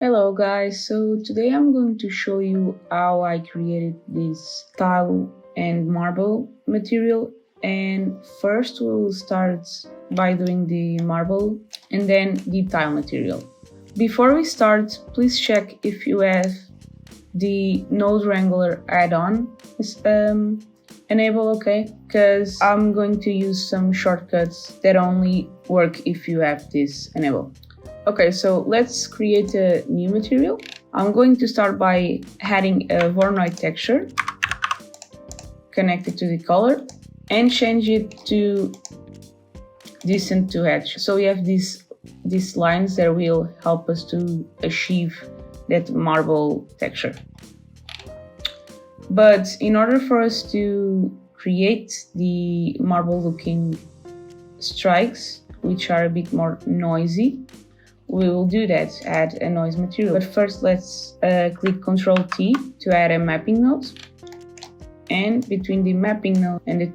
Hello guys, so today I'm going to show you how I created this tile and marble material, and first we'll start by doing the marble and then the tile material. Before we start, please check if you have the Node Wrangler add-on enabled, okay? Because I'm going to use some shortcuts that only work if you have this enabled. Okay, so let's create a new material. I'm going to start by adding a Voronoi texture, connect it to the color, and change it to Distant to Edge. So we have these lines that will help us to achieve that marble texture. But in order for us to create the marble looking strikes, which are a bit more noisy, we will do that, add a noise material. But first let's click Ctrl T to add a mapping node. And between the mapping node and the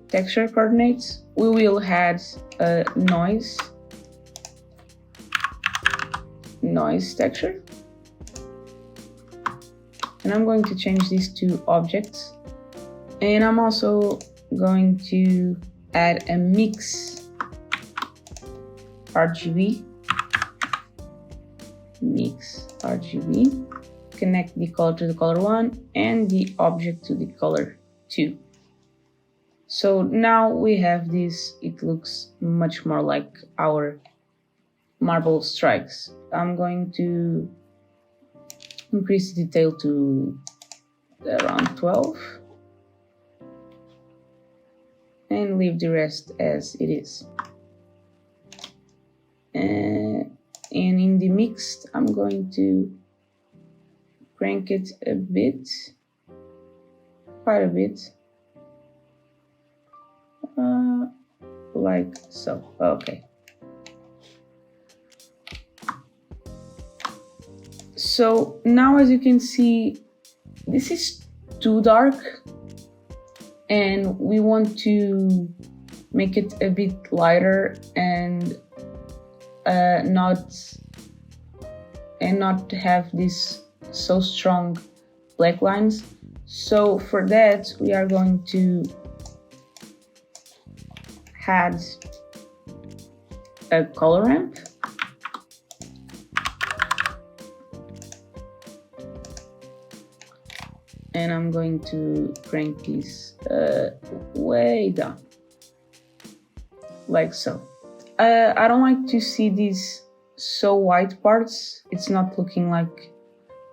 texture coordinates, we will add a noise texture. And I'm going to change these to objects. And I'm also going to add a mix RGB. Mix RGB, connect the color to the color 1 and the object to the color 2. So now we have this, it looks much more like our marble strikes. I'm going to increase the detail to around 12 and leave the rest as it is. And in the mixed, I'm going to crank it a bit, quite a bit, like so. Okay. So now, as you can see, this is too dark, and we want to make it a bit lighter and not have these so strong black lines. So for that, we are going to add a color ramp. And I'm going to crank this way down, like so. I don't like to see these so white parts. It's not looking like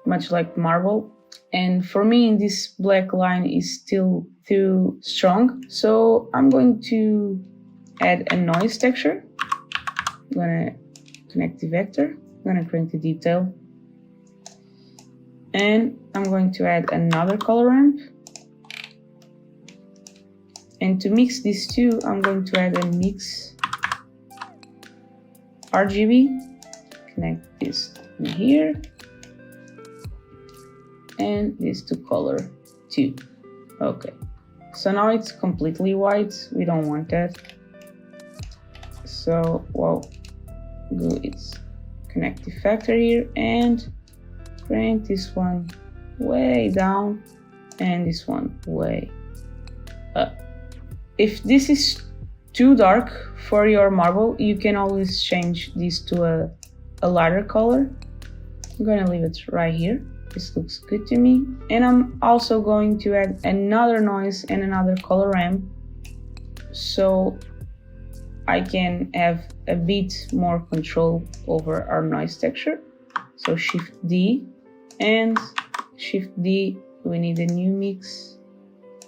much like marble. And for me, this black line is still too strong. So I'm going to add a noise texture. I'm gonna connect the vector. I'm gonna crank the detail. And I'm going to add another color ramp. And to mix these two, I'm going to add a mix RGB, connect this in here, and this to color 2. Okay, so now it's completely white. We don't want that. So what we'll do is connect the factor here and crank this one way down and this one way up. If this is too dark for your marble, you can always change this to a lighter color. I'm gonna leave it right here. This looks good to me. And I'm also going to add another noise and another color ramp so I can have a bit more control over our noise texture. So Shift D and Shift D, we need a new mix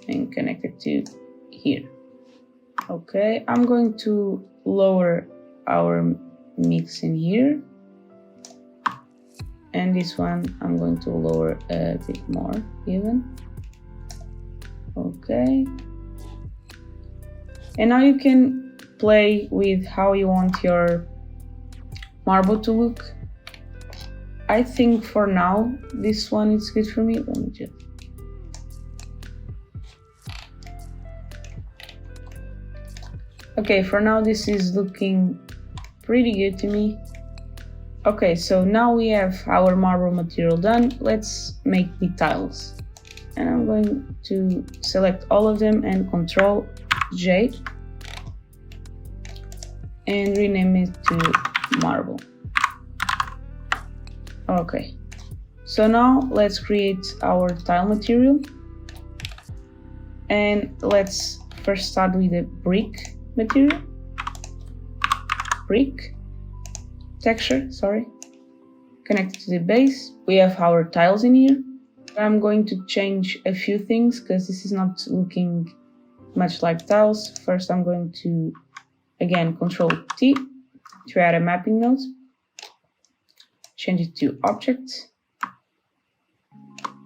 and connect it to here. Okay, I'm going to lower our mix in here, and this one I'm going to lower a bit more even. Okay, and now you can play with how you want your marble to look. I think for now this one is good for me. Let me just Okay, for now this is looking pretty good to me. Okay, so now we have our marble material done. Let's make the tiles. And I'm going to select all of them and Ctrl J and rename it to marble. Okay, so now let's create our tile material, and let's first start with the brick material, brick texture, sorry, connected to the base. We have our tiles in here. I'm going to change a few things because this is not looking much like tiles. First, I'm going to, again, Control T to add a mapping node. Change it to object.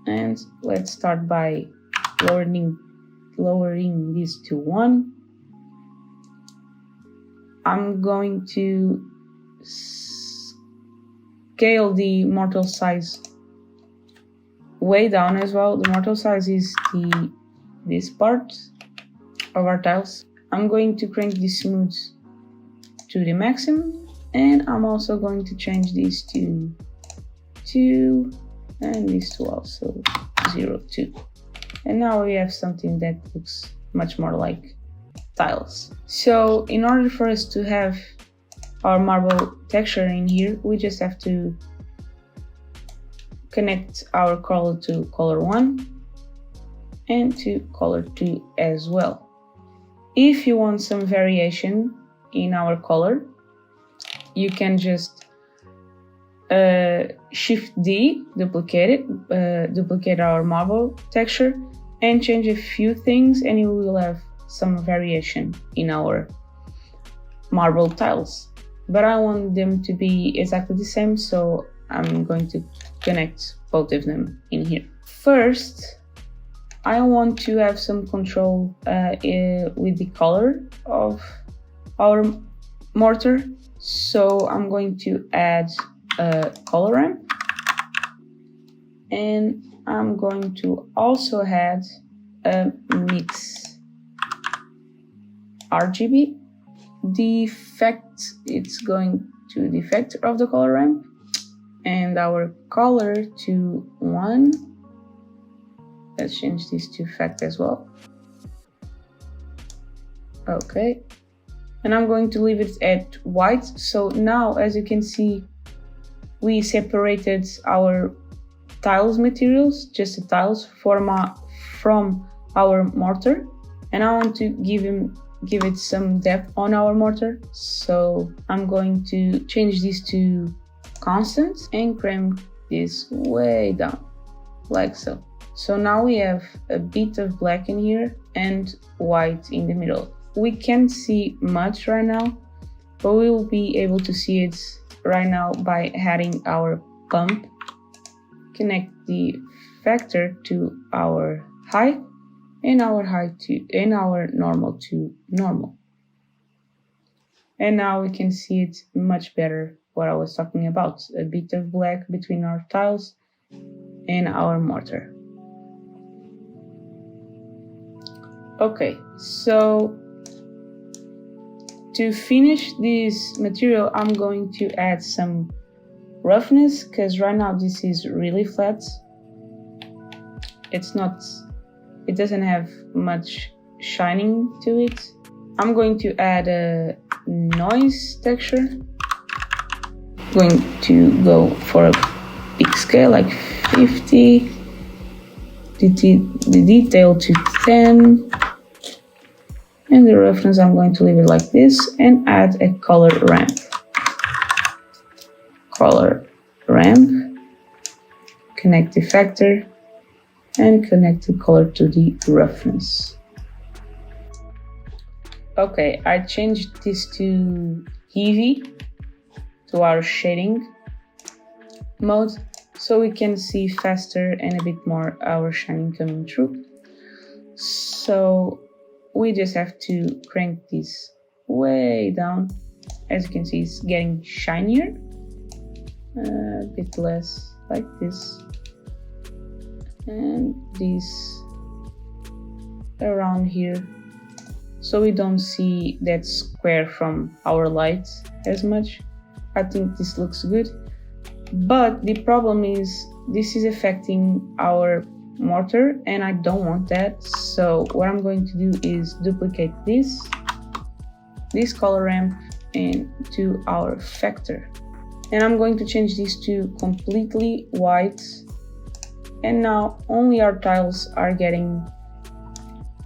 And let's start by lowering this to 1. I'm going to scale the mortar size way down as well. The mortar size is this part of our tiles. I'm going to crank the smooth to the maximum, and I'm also going to change this to 2 and this to also 0, 2. And now we have something that looks much more like tiles. So in order for us to have our marble texture in here, we just have to connect our color to color 1 and to color 2 as well. If you want some variation in our color, you can just Shift D, duplicate our marble texture, and change a few things, and you will have some variation in our marble tiles. But I want them to be exactly the same, so I'm going to connect both of them in here. First, I want to have some control with the color of our mortar, so I'm going to add a color ramp, and I'm going to also add a mix RGB. The effect, it's going to the effect of the color ramp, and our color to 1. Let's change this to effect as well. Okay, and I'm going to leave it at white. So now, as you can see, we separated our tiles materials, just the tiles, from our mortar, and I want to give it some depth on our mortar. So I'm going to change this to constant and crank this way down, like so. So now we have a bit of black in here and white in the middle. We can't see much right now, but we will be able to see it right now by adding our bump. Connect the factor to our height and our normal to normal. And now we can see it much better, what I was talking about, a bit of black between our tiles and our mortar. Okay, so to finish this material, I'm going to add some roughness, because right now this is really flat. It doesn't have much shining to it. I'm going to add a noise texture. I'm going to go for a big scale, like 50. The detail to 10. And the roughness, I'm going to leave it like this, and add a color ramp. Color ramp, connect the factor, and connect the color to the roughness. Okay, I changed this to heavy, to our shading mode, so we can see faster and a bit more our shining coming through. So we just have to crank this way down. As you can see, it's getting shinier, a bit less like this, and this around here, so we don't see that square from our light as much. I think this looks good. But the problem is this is affecting our mortar and I don't want that. So what I'm going to do is duplicate this color ramp into our factor. And I'm going to change this to completely white. And now only our tiles are getting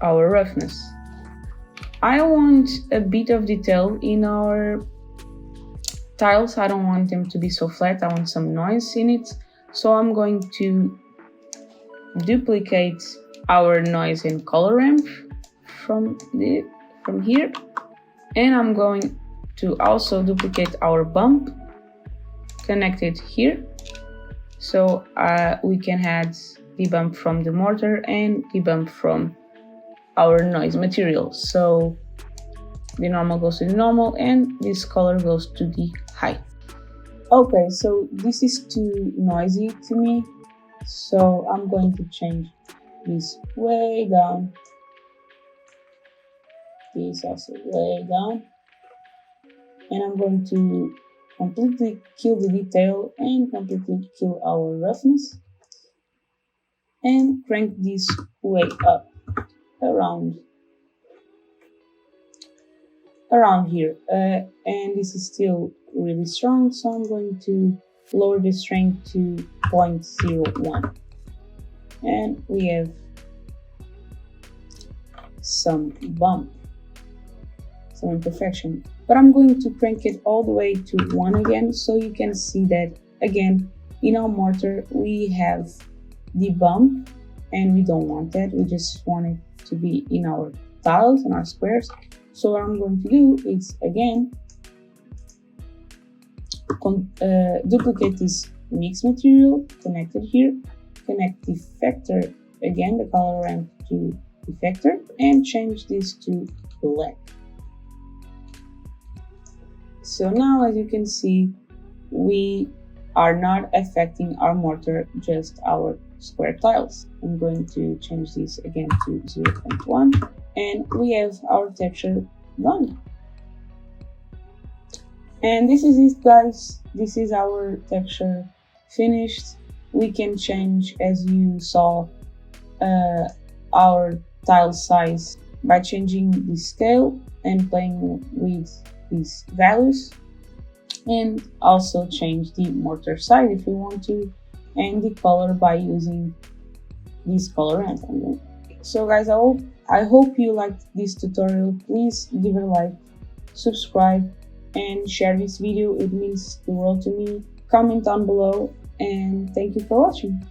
our roughness. I want a bit of detail in our tiles. I don't want them to be so flat. I want some noise in it. So I'm going to duplicate our noise and color ramp from here. And I'm going to also duplicate our bump, connect it here. So we can add the bump from the mortar and the bump from our noise material. So the normal goes to the normal and this color goes to the height. Okay, so this is too noisy to me. So I'm going to change this way down. This also way down. And I'm going to completely kill the detail and completely kill our roughness. And crank this way up around here. And this is still really strong, so I'm going to lower the strength to 0.01. And we have some bump, some imperfection. But I'm going to crank it all the way to 1 again, so you can see that again in our mortar we have the bump and we don't want that. We just want it to be in our tiles and our squares. So what I'm going to do is again duplicate this mix material, connect it here, connect the factor again, the color ramp to the factor, and change this to black. So now, as you can see, we are not affecting our mortar, just our square tiles. I'm going to change this again to 0.1, and we have our texture done. And this is it, guys. This is our texture finished. We can change, as you saw, our tile size by changing the scale and playing with these values, and also change the mortar size if you want to, and the color by using this color ramp. So guys, I hope you liked this tutorial. Please give it a like, subscribe, and share this video. It means the world to me. Comment down below, and thank you for watching.